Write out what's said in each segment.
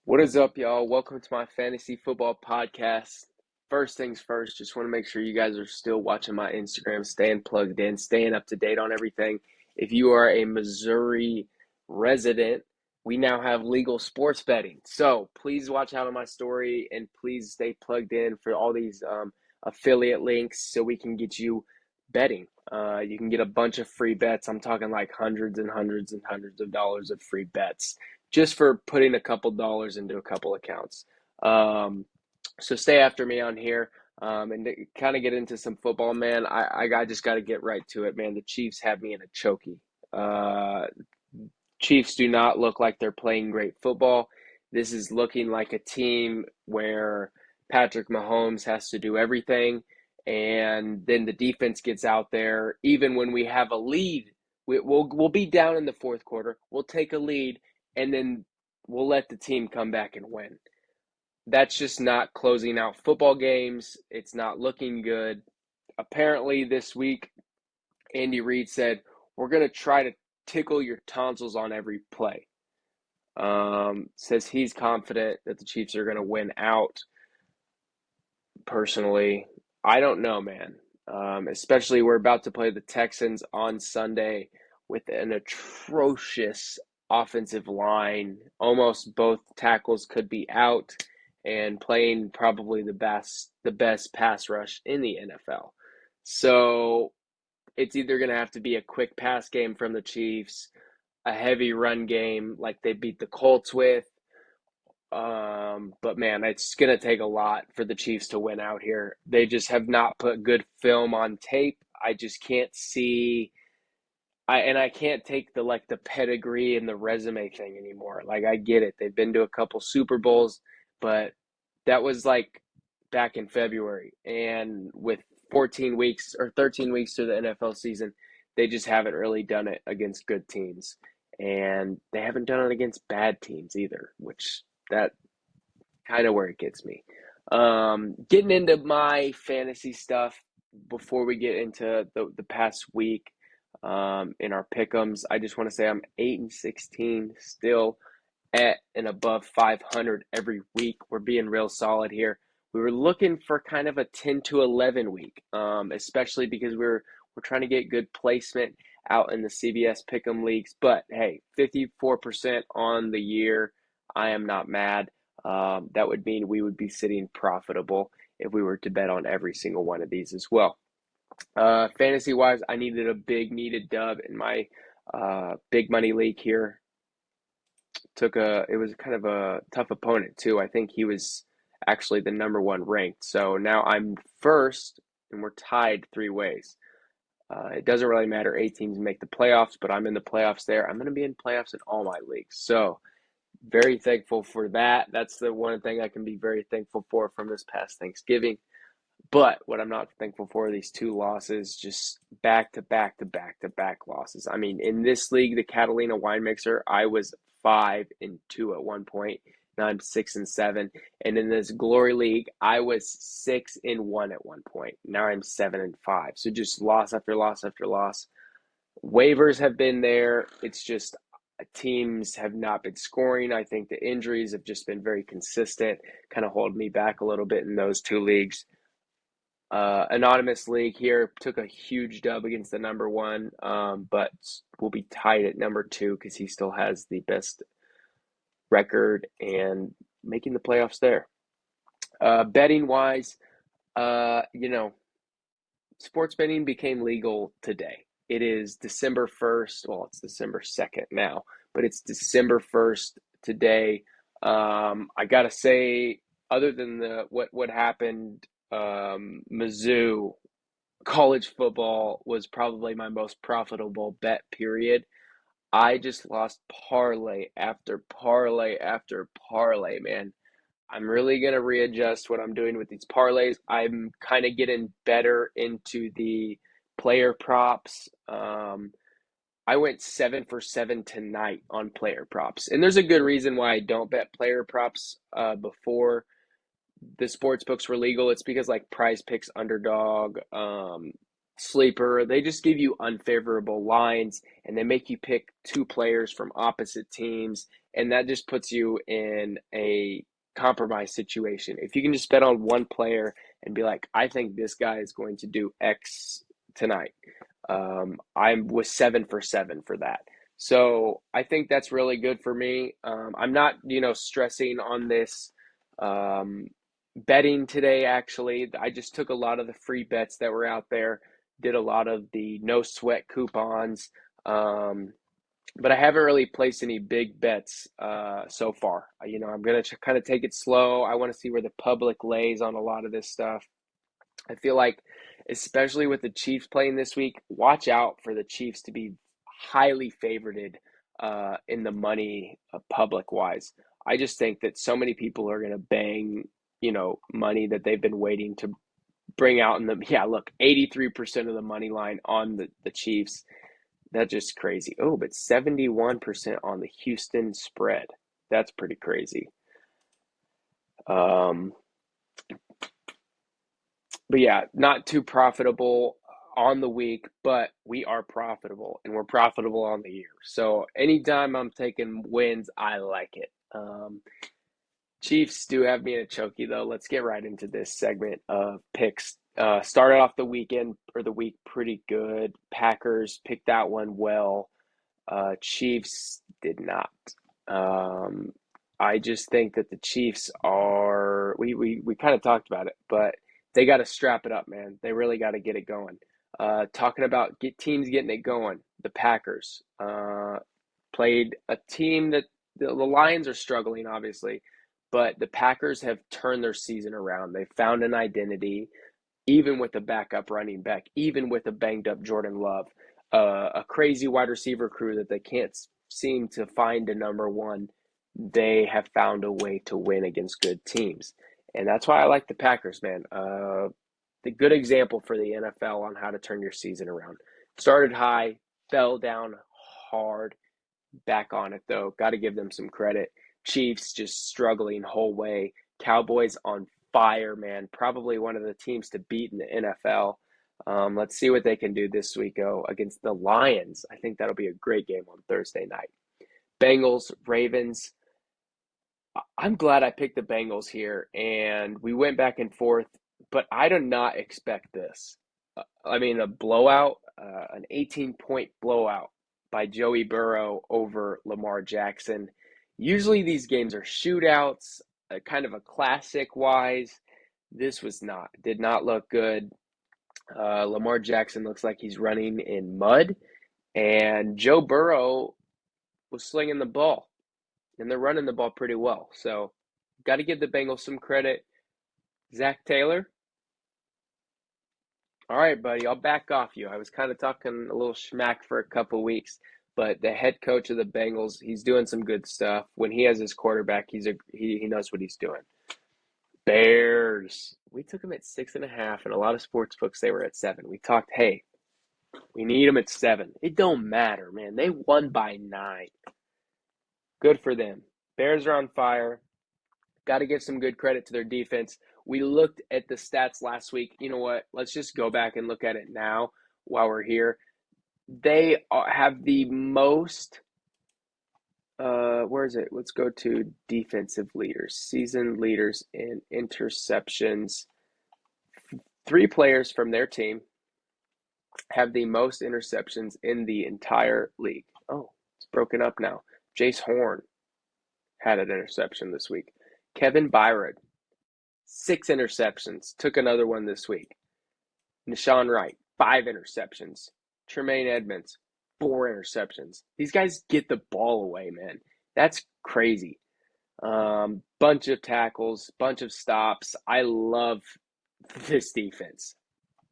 What is up, y'all? Welcome to my fantasy football podcast. First things first, just want to make sure you guys are still watching my Instagram, staying plugged in, staying up to date on everything. If you are a Missouri resident, we now have legal sports betting. So please watch out on my story and please stay plugged in for all these affiliate links so we can get you betting. You can get a bunch of free bets. I'm talking like hundreds and hundreds and hundreds of dollars of free bets just for putting a couple dollars into a couple accounts. So stay after me on here and to kind of get into some football, man. I just got to get right to it, man. The Chiefs have me in a chokey. Chiefs do not look like they're playing great football. This is looking like a team where Patrick Mahomes has to do everything, and then the defense gets out there. Even when we have a lead, we'll be down in the fourth quarter. We'll take a lead, and then we'll let the team come back and win. That's just not closing out football games. It's not looking good. Apparently, this week, Andy Reid said, we're going to try to tickle your tonsils on every play. Says he's confident that the Chiefs are going to win out. Personally, I don't know, man. Especially we're about to play the Texans on Sunday with an atrocious offensive line. Almost both tackles could be out and playing probably the best pass rush in the NFL. So it's either going to have to be a quick pass game from the Chiefs, a heavy run game like they beat the Colts with. But man, it's going to take a lot for the Chiefs to win out here. They just have not put good film on tape. I just can't see. I can't take the pedigree and the resume thing anymore. Like I get it. They've been to a couple Super Bowls, but that was like back in February. And with 14 weeks or 13 weeks to the NFL season, they just haven't really done it against good teams. And they haven't done it against bad teams either, which that kind of where it gets me. Getting into my fantasy stuff before we get into the past week in our pick'ems, I just want to say I'm 8-16, still at and above 500 every week. We're being real solid here. We were looking for kind of a 10-11 week, especially because we're trying to get good placement out in the CBS Pick'em leagues. But hey, 54% on the year. I am not mad. That would mean we would be sitting profitable if we were to bet on every single one of these as well. Fantasy wise, I needed a big needed dub in my big money league here. It was kind of a tough opponent too. I think he was actually the number one ranked. So now I'm first and we're tied three ways. It doesn't really matter. 8 teams make the playoffs, but I'm in the playoffs there. I'm going to be in playoffs in all my leagues. So very thankful for that. That's the one thing I can be very thankful for from this past Thanksgiving. But what I'm not thankful for are these two losses, just back to back to back to back losses. I mean, in this league, the Catalina Wine Mixer, I was 5-2 at one point. Now I'm 6-7. And in this Glory League, I was 6-1 at one point. Now I'm 7-5. So just loss after loss after loss. Waivers have been there. It's just teams have not been scoring. I think the injuries have just been very consistent, kind of hold me back a little bit in those two leagues. Anonymous league here took a huge dub against the number one, but will be tied at number two because he still has the best record and making the playoffs there. Betting wise, sports betting became legal today. It is December 1st. Well, it's December 2nd now, but it's December 1st today. I gotta say, other than what happened, Mizzou college football was probably my most profitable bet, period. I just lost parlay after parlay after parlay, man. I'm really going to readjust what I'm doing with these parlays. I'm kind of getting better into the player props. I went 7 for 7 tonight on player props. And there's a good reason why I don't bet player props before the sports books were legal. It's because like Prize Picks, Underdog, sleeper. They just give you unfavorable lines and they make you pick two players from opposite teams. And that just puts you in a compromise situation. If you can just bet on one player and be like, I think this guy is going to do X tonight. I was 7 for 7 for that. So I think that's really good for me. I'm not, stressing on this betting today, actually. I just took a lot of the free bets that were out there, did a lot of the no sweat coupons. But I haven't really placed any big bets so far. I'm going to kind of take it slow. I want to see where the public lays on a lot of this stuff. I feel like, especially with the Chiefs playing this week, watch out for the Chiefs to be highly favored in the money public wise. I just think that so many people are going to bang, money that they've been waiting to bring out in the, yeah, look, 83% of the money line on the Chiefs. That's just crazy. Oh, but 71% on the Houston spread. That's pretty crazy. But yeah, not too profitable on the week, but we are profitable and we're profitable on the year. So anytime I'm taking wins, I like it. Chiefs do have me in a chokey though. Let's get right into this segment of picks. Started off the weekend or the week pretty good. Packers picked that one well. Chiefs did not. I just think that the Chiefs are, we kind of talked about it, but they got to strap it up, man. They really got to get it going. Talking about teams getting it going, the Packers played a team that the Lions are struggling, obviously, but the Packers have turned their season around. They found an identity, even with a backup running back, even with a banged up Jordan Love, a crazy wide receiver crew that they can't seem to find a number one. They have found a way to win against good teams. And that's why I like the Packers, man. The good example for the NFL on how to turn your season around. Started high, fell down hard, back on it though. Got to give them some credit. Chiefs just struggling whole way. Cowboys on fire, man. Probably one of the teams to beat in the NFL. Let's see what they can do this week against the Lions. I think that'll be a great game on Thursday night. Bengals, Ravens. I'm glad I picked the Bengals here, and we went back and forth, but I did not expect this. I mean, a blowout, an 18-point blowout by Joey Burrow over Lamar Jackson. Usually these games are shootouts, kind of a classic-wise. This was not. Did not look good. Lamar Jackson looks like he's running in mud, and Joe Burrow was slinging the ball, and they're running the ball pretty well. So, got to give the Bengals some credit. Zach Taylor. All right, buddy, I'll back off you. I was kind of talking a little schmack for a couple weeks, but the head coach of the Bengals, he's doing some good stuff. When he has his quarterback, he knows what he's doing. Bears. We took them at 6.5, and a lot of sports books, they were at 7. We talked, hey, we need them at 7. It don't matter, man. They won by 9. Good for them. Bears are on fire. Got to give some good credit to their defense. We looked at the stats last week. You know what? Let's just go back and look at it now while we're here. They have the most, where is it? Let's go to defensive leaders, season leaders in interceptions. 3 players from their team have the most interceptions in the entire league. Oh, it's broken up now. Jace Horn had an interception this week. Kevin Byron, 6 interceptions, took another one this week. Nashawn Wright, 5 interceptions. Tremaine Edmonds, 4 interceptions. These guys get the ball away, man. That's crazy. Bunch of tackles, bunch of stops. I love this defense.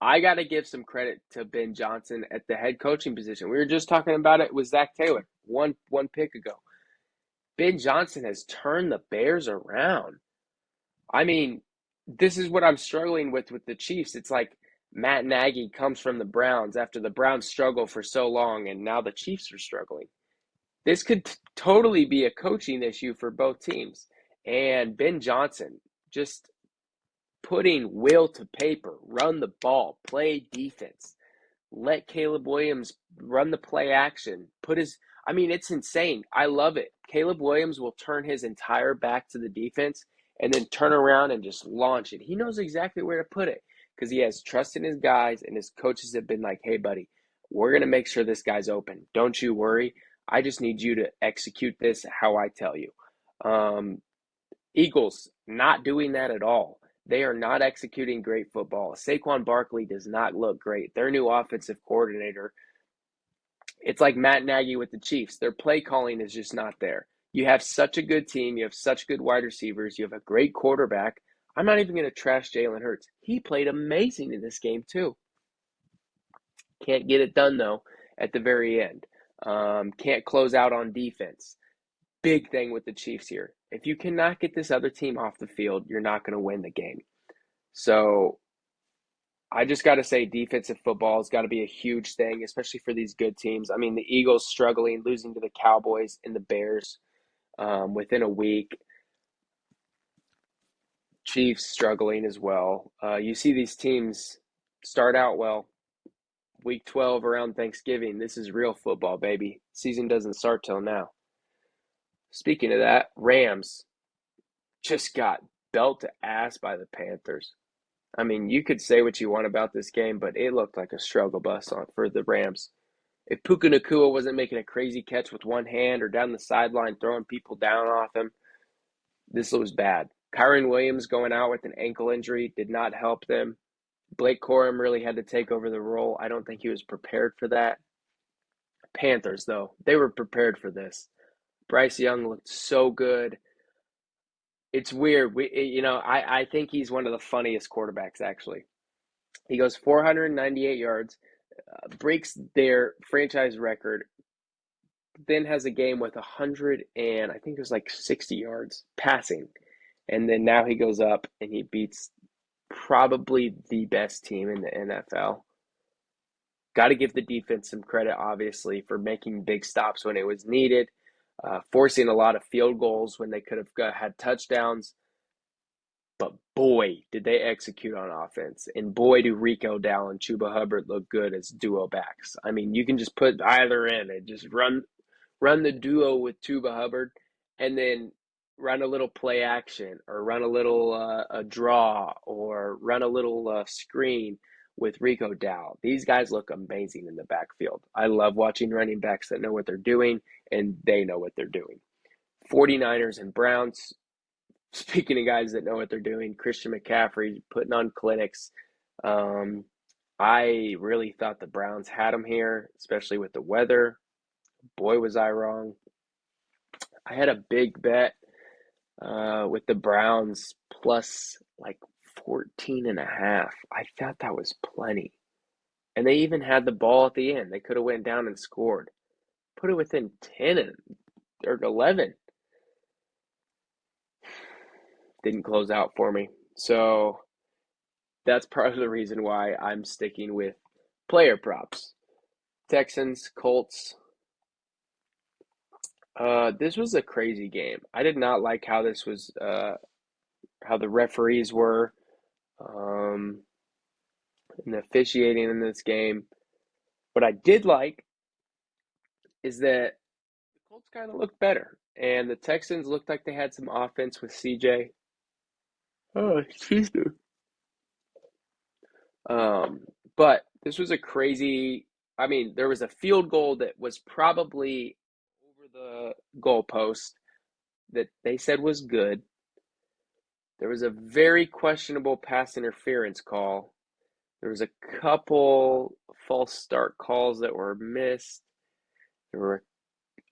I got to give some credit to Ben Johnson at the head coaching position. We were just talking about it with Zach Taylor one pick ago. Ben Johnson has turned the Bears around. I mean, this is what I'm struggling with the Chiefs. It's like Matt Nagy comes from the Browns after the Browns struggled for so long, and now the Chiefs are struggling. This could totally be a coaching issue for both teams. And Ben Johnson just putting will to paper, run the ball, play defense. Let Caleb Williams run the play action. It's insane. I love it. Caleb Williams will turn his entire back to the defense and then turn around and just launch it. He knows exactly where to put it because he has trust in his guys, and his coaches have been like, hey, buddy, we're going to make sure this guy's open. Don't you worry. I just need you to execute this how I tell you. Eagles not doing that at all. They are not executing great football. Saquon Barkley does not look great. Their new offensive coordinator, it's like Matt Nagy with the Chiefs. Their play calling is just not there. You have such a good team. You have such good wide receivers. You have a great quarterback. I'm not even going to trash Jalen Hurts. He played amazing in this game too. Can't get it done, though, at the very end. Can't close out on defense. Big thing with the Chiefs here. If you cannot get this other team off the field, you're not going to win the game. So I just got to say defensive football has got to be a huge thing, especially for these good teams. I mean, the Eagles struggling, losing to the Cowboys and the Bears within a week. Chiefs struggling as well. You see these teams start out well. Week 12 around Thanksgiving. This is real football, baby. Season doesn't start till now. Speaking of that, Rams just got belt to ass by the Panthers. I mean, you could say what you want about this game, but it looked like a struggle bus for the Rams. If Puka Nacua wasn't making a crazy catch with one hand or down the sideline throwing people down off him, this was bad. Kyron Williams going out with an ankle injury did not help them. Blake Corum really had to take over the role. I don't think he was prepared for that. Panthers, though, they were prepared for this. Bryce Young looked so good. It's weird. I think he's one of the funniest quarterbacks, actually. He goes 498 yards, breaks their franchise record, then has a game with 100 and I think it was like 60 yards passing. And then now he goes up and he beats probably the best team in the NFL. Got to give the defense some credit, obviously, for making big stops when it was needed, forcing a lot of field goals when they could have had touchdowns. But boy, did they execute on offense. And boy, do Rico Dowd and Chuba Hubbard look good as duo backs. I mean, you can just put either in and just run the duo with Chuba Hubbard and then run a little play action or run a little a draw or run a little screen with Rico Dowd. These guys look amazing in the backfield. I love watching running backs that know what they're doing, and they know what they're doing. 49ers and Browns, speaking of guys that know what they're doing, Christian McCaffrey putting on clinics. I really thought the Browns had them here, especially with the weather. Boy, was I wrong. I had a big bet with the Browns plus like 14.5. I thought that was plenty. And they even had the ball at the end. They could have went down and scored. Put it within 10 or 11. Didn't close out for me. So that's part of the reason why I'm sticking with player props. Texans, Colts. This was a crazy game. I did not like how this was, how the referees were, and the officiating in this game. What I did like is that the Colts kind of looked better, and the Texans looked like they had some offense with CJ. Oh, excuse me. But this was a crazy. I mean, there was a field goal that was probably over the goalpost that they said was good. There was a very questionable pass interference call. There was a couple false start calls that were missed. There were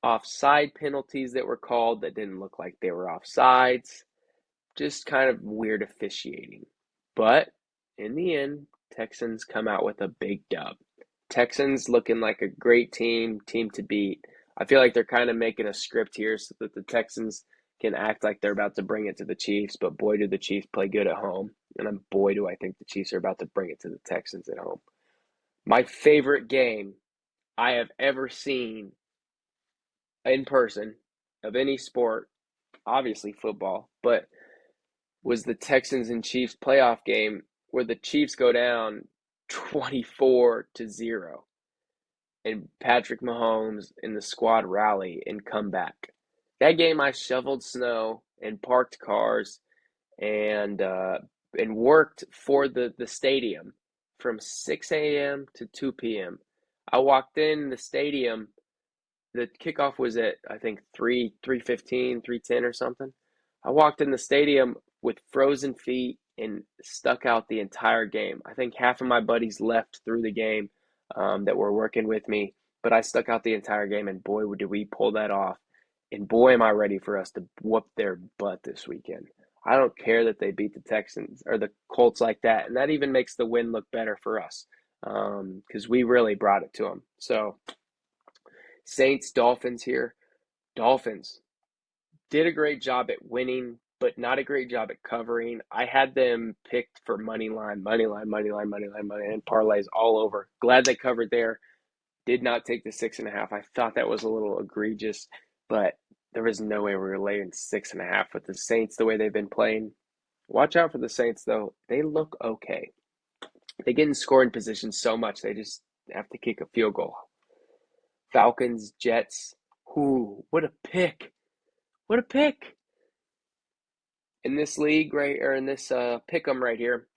offside penalties that were called that didn't look like they were offsides. Just kind of weird officiating. But in the end, Texans come out with a big dub. Texans looking like a great team to beat. I feel like they're kind of making a script here so that the Texans can act like they're about to bring it to the Chiefs, but boy, do the Chiefs play good at home. And boy, do I think the Chiefs are about to bring it to the Texans at home. My favorite game I have ever seen in person of any sport, obviously football, but was the Texans and Chiefs playoff game where the Chiefs go down 24-0. And Patrick Mahomes and the squad rally and come back. That game I shoveled snow and parked cars and worked for the stadium from 6 a.m. to 2 p.m. I walked in the stadium. The kickoff was at, I think, 3:15, 3:10 or something. I walked in the stadium with frozen feet and stuck out the entire game. I think half of my buddies left through the game that were working with me, but I stuck out the entire game, and boy, did we pull that off. And boy, am I ready for us to whoop their butt this weekend. I don't care that they beat the Texans or the Colts like that, and that even makes the win look better for us because we really brought it to them. So Saints, Dolphins here. Dolphins did a great job at winning, but not a great job at covering. I had them picked for money line, and parlays all over. Glad they covered there. Did not take the 6.5. I thought that was a little egregious, but there was no way we were laying 6.5 with the Saints the way they've been playing. Watch out for the Saints, though. They look okay. They get in scoring position so much, they just have to kick a field goal. Falcons, Jets. Ooh, what a pick. What a pick. In this league, right, or in this pick'em right here,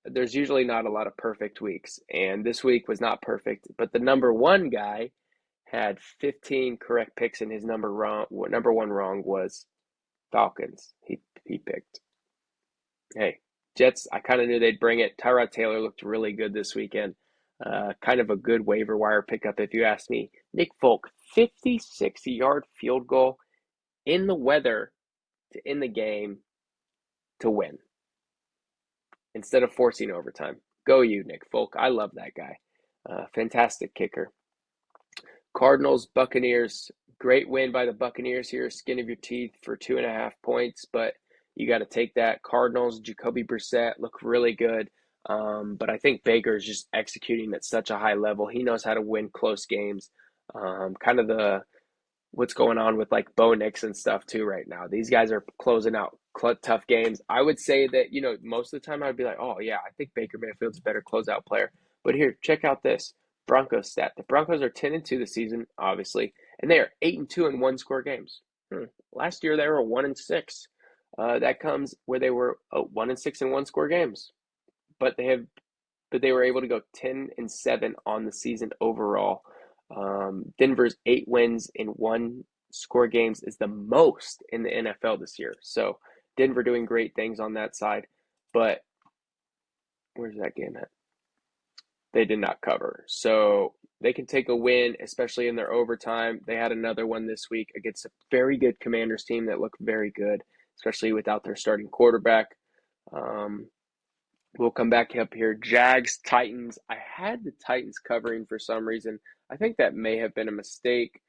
there's usually not a lot of perfect weeks. And this week was not perfect. But the number one guy had 15 correct picks, and his number one wrong was Falcons. He picked. Hey, Jets, I kind of knew they'd bring it. Tyrod Taylor looked really good this weekend. Kind of a good waiver wire pickup, if you ask me. Nick Folk, 56-yard field goal in the weather to end the game to win instead of forcing overtime. Go you, Nick Folk. I love that guy. Fantastic kicker. Cardinals, Buccaneers. Great win by the Buccaneers here. Skin of your teeth for 2.5 points, but you got to take that. Cardinals, Jacoby Brissett look really good. But I think Baker is just executing at such a high level. He knows how to win close games. Kind of what's going on with like Bo Nix and stuff too right now. These guys are closing out tough games. I would say that, most of the time I'd be like, oh yeah, I think Baker Mayfield's a better closeout player. But here, check out this Broncos stat. The Broncos are 10-2 this season, obviously, and they are 8-2 in one-score games. Last year they were 1-6. That comes where they were 1-6 in one-score games, but they were able to go 10-7 on the season overall. Denver's 8 wins in one-score games is the most in the NFL this year. So Denver doing great things on that side, but where's that game at? They did not cover. So they can take a win, especially in their overtime. They had another one this week against a very good Commanders team that looked very good, especially without their starting quarterback. We'll come back up here. Jags, Titans. I had the Titans covering for some reason. I think that may have been a mistake,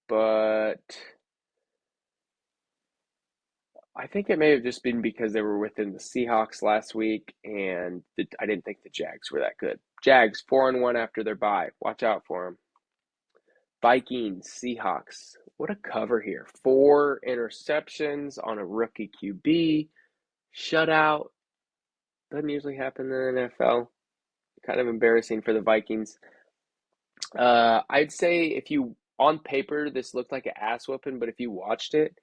but I think it may have just been because they were within the Seahawks last week, and I didn't think the Jags were that good. Jags, 4-1 after their bye. Watch out for them. Vikings, Seahawks. What a cover here. 4 interceptions on a rookie QB. Shutout. Doesn't usually happen in the NFL. Kind of embarrassing for the Vikings. I'd say on paper, this looked like an ass whooping, but if you watched it,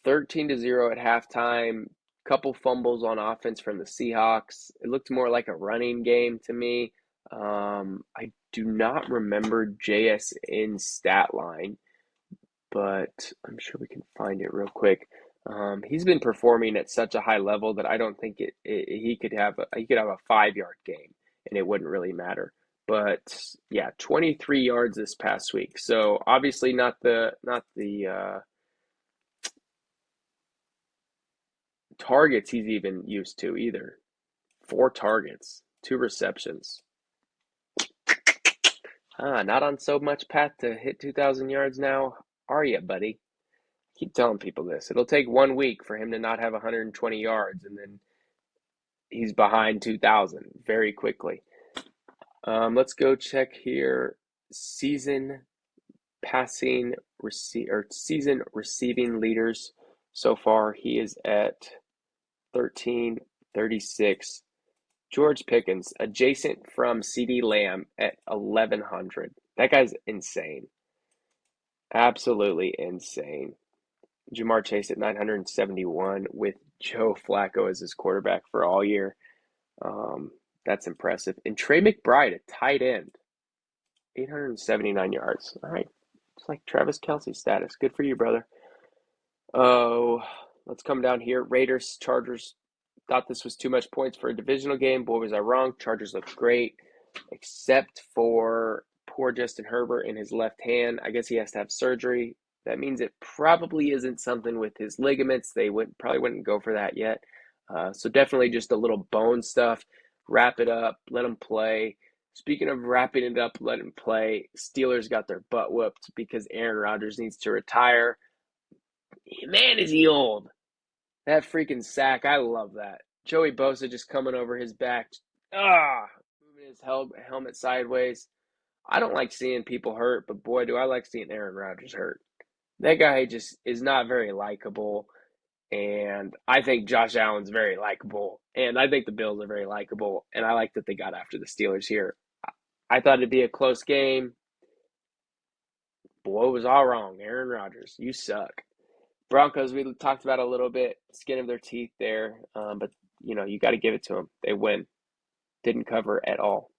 13-0 at halftime, couple fumbles on offense from the Seahawks. It looked more like a running game to me. I do not remember JSN's stat line, but I'm sure we can find it real quick. He's been performing at such a high level that I don't think he could have a 5-yard game and it wouldn't really matter. But yeah, 23 yards this past week. So obviously not the targets he's even used to either. 4 targets, 2 receptions. Not on so much path to hit 2,000 yards now, are you, buddy? Keep telling people this. It'll take 1 week for him to not have 120 yards, and then he's behind 2,000 very quickly. Let's go check here. Season receiving leaders so far. He is at 13, 36. George Pickens, adjacent from CD Lamb at 1,100. That guy's insane. Absolutely insane. Jamar Chase at 971 with Joe Flacco as his quarterback for all year. That's impressive. And Trey McBride at tight end, 879 yards. All right. It's like Travis Kelce status. Good for you, brother. Oh, let's come down here. Raiders, Chargers. Thought this was too much points for a divisional game. Boy, was I wrong. Chargers look great, except for poor Justin Herbert in his left hand. I guess he has to have surgery. That means it probably isn't something with his ligaments. They probably wouldn't go for that yet. So definitely just a little bone stuff. Wrap it up. Let him play. Speaking of wrapping it up, let him play. Steelers got their butt whooped because Aaron Rodgers needs to retire. Man, is he old. That freaking sack, I love that. Joey Bosa just coming over his back, moving his helmet sideways. I don't like seeing people hurt, but boy, do I like seeing Aaron Rodgers hurt. That guy just is not very likable, and I think Josh Allen's very likable, and I think the Bills are very likable, and I like that they got after the Steelers here. I thought it'd be a close game. Boy, was all wrong. Aaron Rodgers, you suck. Broncos, we talked about a little bit, skin of their teeth there, but you got to give it to them. They win. Didn't cover at all.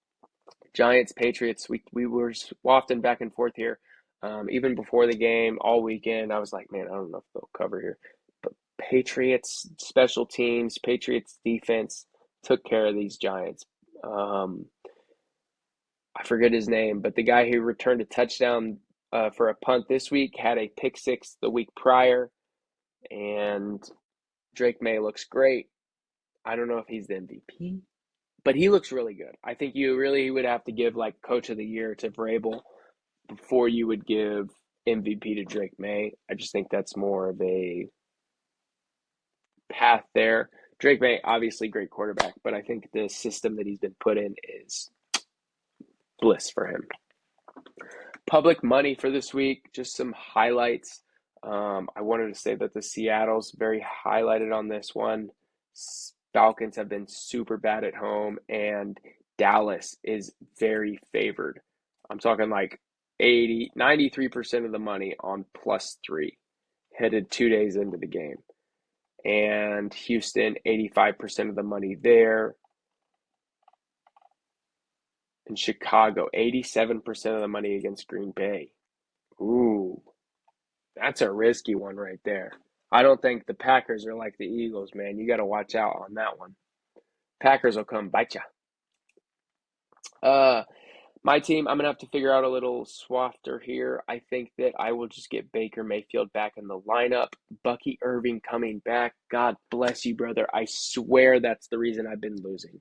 Giants, Patriots, we were wafting back and forth here. Even before the game, all weekend, I was like, man, I don't know if they'll cover here. But Patriots special teams, Patriots defense took care of these Giants. I forget his name, but the guy who returned a touchdown for a punt this week had a pick six the week prior. And Drake May looks great. I don't know if he's the MVP, but he looks really good. I think you really would have to give like Coach of the Year to Vrabel before you would give MVP to Drake May. I just think that's more of a path there. Drake May, obviously great quarterback, but I think the system that he's been put in is bliss for him. Public money for this week, just some highlights. I wanted to say that the Seattle's very highlighted on this one. Falcons have been super bad at home, and Dallas is very favored. I'm talking like 93% of the money on +3, headed 2 days into the game. And Houston, 85% of the money there. And Chicago, 87% of the money against Green Bay. Ooh. That's a risky one right there. I don't think the Packers are like the Eagles, man. You got to watch out on that one. Packers will come bite ya. My team, I'm going to have to figure out a little swafter here. I think that I will just get Baker Mayfield back in the lineup. Bucky Irving coming back. God bless you, brother. I swear that's the reason I've been losing.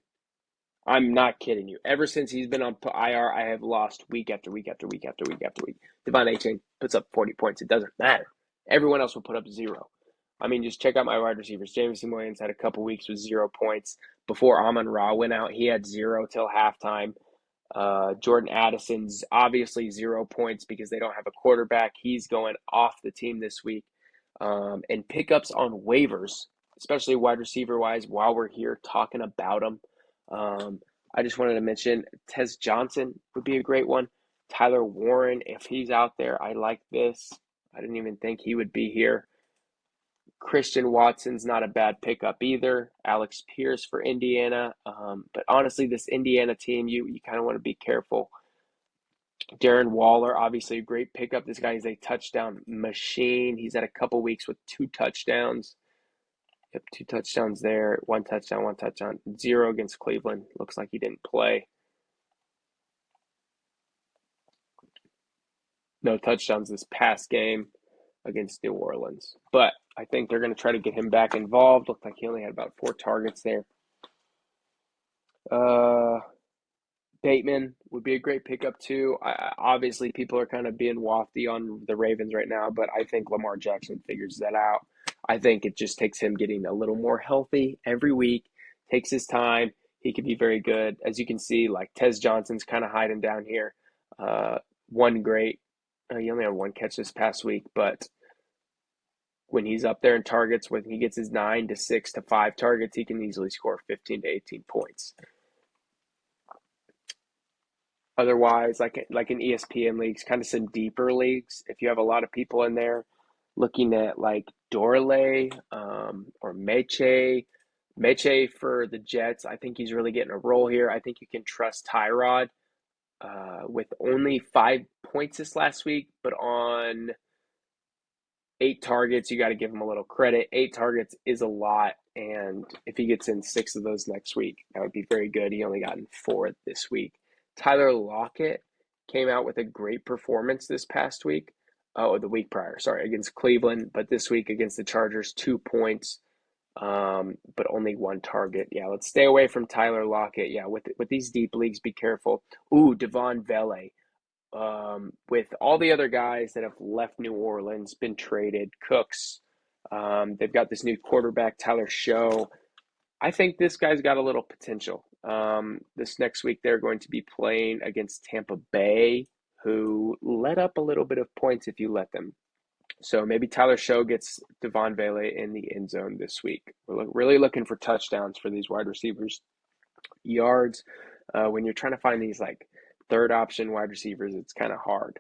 I'm not kidding you. Ever since he's been on IR, I have lost week after week after week after week after week. Devon A-Chain puts up 40 points. It doesn't matter. Everyone else will put up 0. I mean, just check out my wide receivers. Jameson Williams had a couple weeks with 0 points. Before Amon-Ra went out, he had 0 till halftime. Jordan Addison's obviously 0 points because they don't have a quarterback. He's going off the team this week. And pickups on waivers, especially wide receiver-wise, while we're here talking about them. I just wanted to mention Tez Johnson would be a great one. Tyler Warren, if he's out there, I like this. I didn't even think he would be here. Christian Watson's not a bad pickup either. Alex Pierce for Indiana. But honestly, this Indiana team, you kind of want to be careful. Darren Waller, obviously a great pickup. This guy is a touchdown machine. He's had a couple weeks with 2 touchdowns. Yep, 2 touchdowns there. 1 touchdown, 1 touchdown. 0 against Cleveland. Looks like he didn't play. No touchdowns this past game against New Orleans. But I think they're going to try to get him back involved. Looked like he only had about 4 targets there. Bateman would be a great pickup too. Obviously, people are kind of being wafty on the Ravens right now, but I think Lamar Jackson figures that out. I think it just takes him getting a little more healthy every week, takes his time. He could be very good. As you can see, like Tez Johnson's kind of hiding down here. He only had 1 catch this past week, but when he's up there in targets, when he gets his 9 to 6 to 5 targets, he can easily score 15 to 18 points. Otherwise, like in ESPN leagues, kind of some deeper leagues, if you have a lot of people in there, looking at like Dorley or Meche for the Jets. I think he's really getting a role here. I think you can trust Tyrod with only 5 points this last week, but on 8 targets, you got to give him a little credit. 8 targets is a lot, and if he gets in 6 of those next week, that would be very good. He only got in 4 this week. Tyler Lockett came out with a great performance this past week. Oh, the week prior, sorry, against Cleveland, but this week against the Chargers, 2 points, but only 1 target. Yeah, let's stay away from Tyler Lockett. Yeah, with these deep leagues, be careful. Ooh, Devon Vele. With all the other guys that have left New Orleans, been traded, Cooks, they've got this new quarterback, Tyler Show. I think this guy's got a little potential. This next week, they're going to be playing against Tampa Bay, who let up a little bit of points if you let them. So maybe Tyler Show gets Devon Vele in the end zone this week. We're really looking for touchdowns for these wide receivers. Yards, when you're trying to find these like third option wide receivers, it's kind of hard.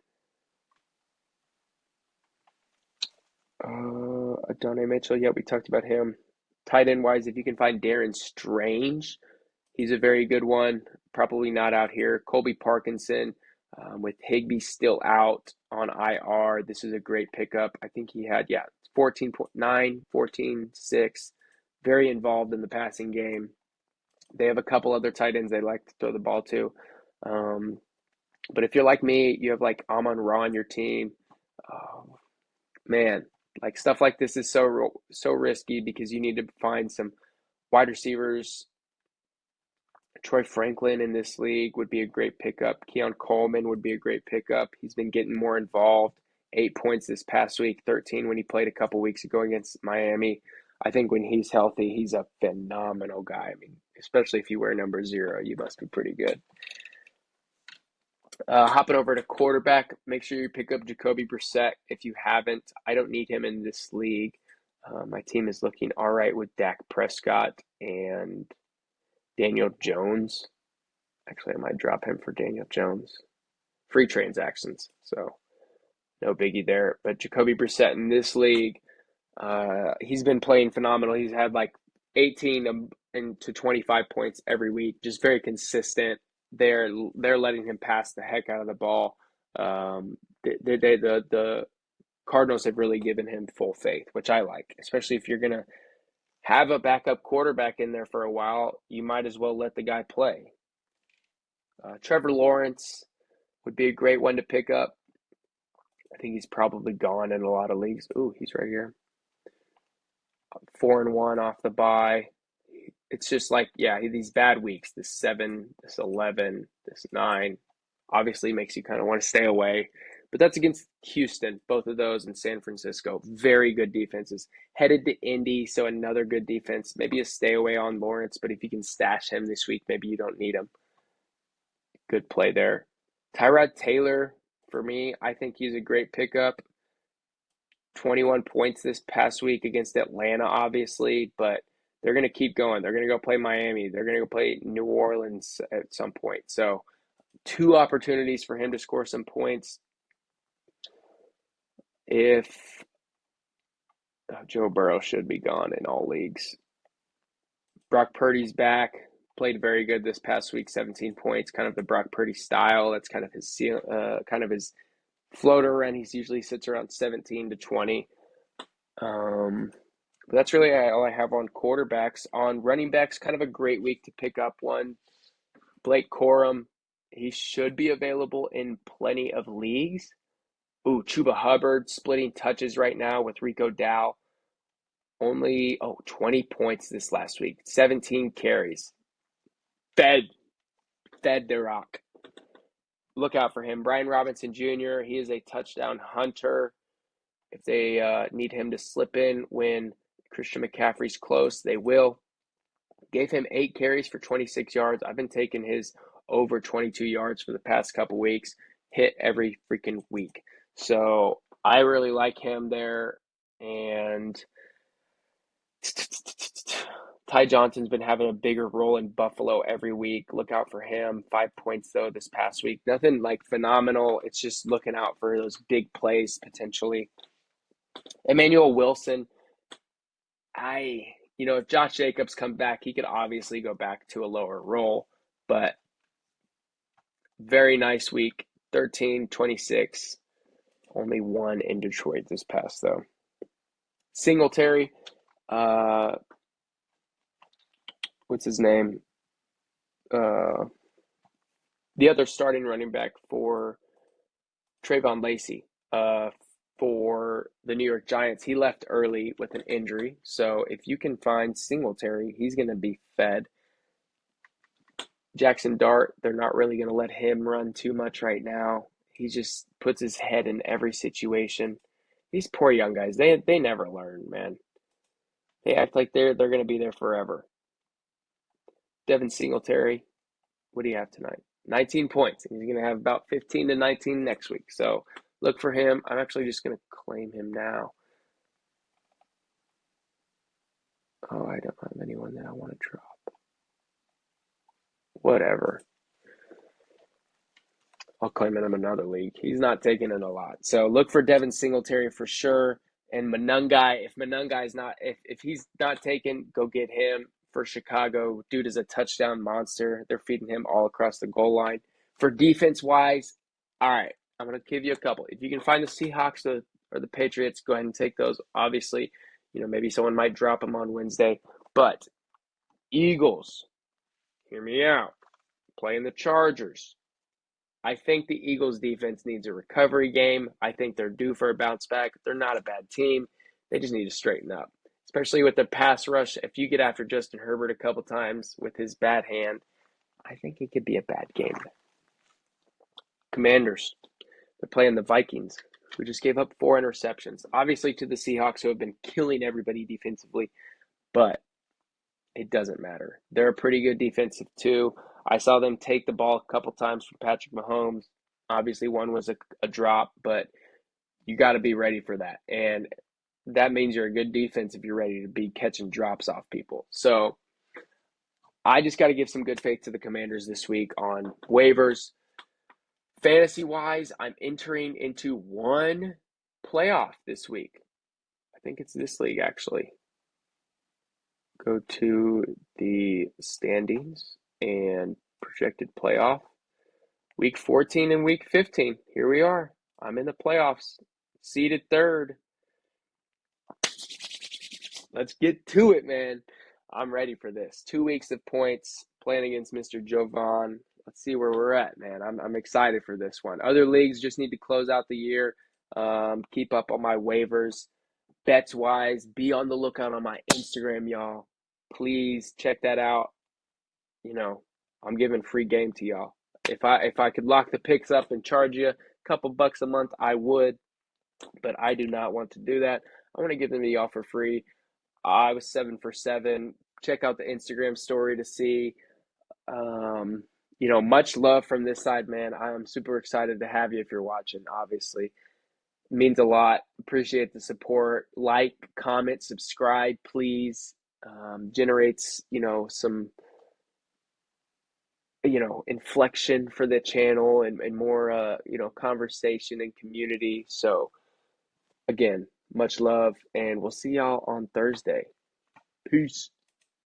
Adonai Mitchell, yeah, we talked about him. Tight end wise, if you can find Darren Strange, he's a very good one. Probably not out here. Colby Parkinson, with Higbee still out on IR, this is a great pickup. I think he had, 14.9, 14.6, very involved in the passing game. They have a couple other tight ends they like to throw the ball to. But if you're like me, you have like Amon-Ra on your team. Oh, man, like stuff like this is so risky because you need to find some wide receivers. Troy Franklin in this league would be a great pickup. Keon Coleman would be a great pickup. He's been getting more involved. 8 points this past week, 13 when he played a couple weeks ago against Miami. I think when he's healthy, he's a phenomenal guy. I mean, especially if you wear number 0, you must be pretty good. Hopping over to quarterback, make sure you pick up Jacoby Brissett if you haven't. I don't need him in this league. My team is looking all right with Dak Prescott and Daniel Jones. Actually, I might drop him for Daniel Jones. Free transactions, so no biggie there. But Jacoby Brissett in this league, he's been playing phenomenal. He's had like 18 to 25 points every week, just very consistent. They're letting him pass the heck out of the ball. The Cardinals have really given him full faith, which I like, especially if you're going to have a backup quarterback in there for a while, you might as well let the guy play. Trevor Lawrence would be a great one to pick up. I think he's probably gone in a lot of leagues. Ooh, he's right here. 4-1 off the bye. It's just like, these bad weeks, this 7, this 11, this 9, obviously makes you kind of want to stay away. But that's against Houston, both of those, in San Francisco. Very good defenses. Headed to Indy, so another good defense. Maybe a stay away on Lawrence, but if you can stash him this week, maybe you don't need him. Good play there. Tyrod Taylor, for me, I think he's a great pickup. 21 points this past week against Atlanta, obviously, but they're going to keep going. They're going to go play Miami. They're going to go play New Orleans at some point. So 2 opportunities for him to score some points. If Joe Burrow should be gone in all leagues. Brock Purdy's back. Played very good this past week, 17 points, kind of the Brock Purdy style. That's kind of his floater run. He usually sits around 17 to 20. But that's really all I have on quarterbacks. On running backs, kind of a great week to pick up one. Blake Corum, he should be available in plenty of leagues. Ooh, Chuba Hubbard splitting touches right now with Rico Dow. Only 20 points this last week, 17 carries. Fed the rock. Look out for him. Brian Robinson Jr., he is a touchdown hunter. If they need him to slip in when Christian McCaffrey's close, they will. Gave him 8 carries for 26 yards. I've been taking his over 22 yards for the past couple weeks. Hit every freaking week. So I really like him there. And Ty Johnson's been having a bigger role in Buffalo every week. Look out for him. 5 points, though, this past week. Nothing like phenomenal. It's just looking out for those big plays potentially. Emmanuel Wilson, if Josh Jacobs come back, he could obviously go back to a lower role, but very nice week. 13, 26. Only one in Detroit this past, though. Singletary, what's his name? The other starting running back for Trayvon Lacey for the New York Giants. He left early with an injury. So if you can find Singletary, he's going to be fed. Jackson Dart, they're not really going to let him run too much right now. He just puts his head in every situation. These poor young guys, they never learn, man. They act like they're going to be there forever. Devin Singletary, what do you have tonight? 19 points. He's going to have about 15 to 19 next week. So look for him. I'm actually just going to claim him now. Oh, I don't have anyone that I want to drop. Whatever. I'll claim him in another league. He's not taking it a lot. So look for Devin Singletary for sure. And Monungai, if he's not taken, go get him for Chicago. Dude is a touchdown monster. They're feeding him all across the goal line. For defense-wise, all right, I'm going to give you a couple. If you can find the Seahawks or the Patriots, go ahead and take those. Obviously, maybe someone might drop them on Wednesday. But Eagles, hear me out. Playing the Chargers. I think the Eagles defense needs a recovery game. I think they're due for a bounce back. They're not a bad team. They just need to straighten up, especially with their pass rush. If you get after Justin Herbert a couple times with his bad hand, I think it could be a bad game. Commanders, they're playing the Vikings, who just gave up 4 interceptions. Obviously to the Seahawks, who have been killing everybody defensively, but it doesn't matter. They're a pretty good defensive too. I saw them take the ball a couple times from Patrick Mahomes. Obviously, one was a drop, but you got to be ready for that. And that means you're a good defense if you're ready to be catching drops off people. So I just got to give some good faith to the Commanders this week on waivers. Fantasy-wise, I'm entering into one playoff this week. I think it's this league, actually. Go to the standings and projected playoff. Week 14 and week 15. Here we are. I'm in the playoffs. Seeded third. Let's get to it, man. I'm ready for this. 2 weeks of points playing against Mr. Jovan. Let's see where we're at, man. I'm excited for this one. Other leagues just need to close out the year. Keep up on my waivers. Bets-wise, be on the lookout on my Instagram, y'all. Please check that out. I'm giving free game to y'all. If I could lock the picks up and charge you a couple bucks a month, I would, but I do not want to do that. I want to give them to y'all for free. I was 7 for 7. Check out the Instagram story to see. Much love from this side, man. I am super excited to have you if you're watching, obviously. It means a lot. Appreciate the support. Like, comment, subscribe, please. Generates, some inflection for the channel and more, conversation and community. So again, much love, and we'll see y'all on Thursday. Peace.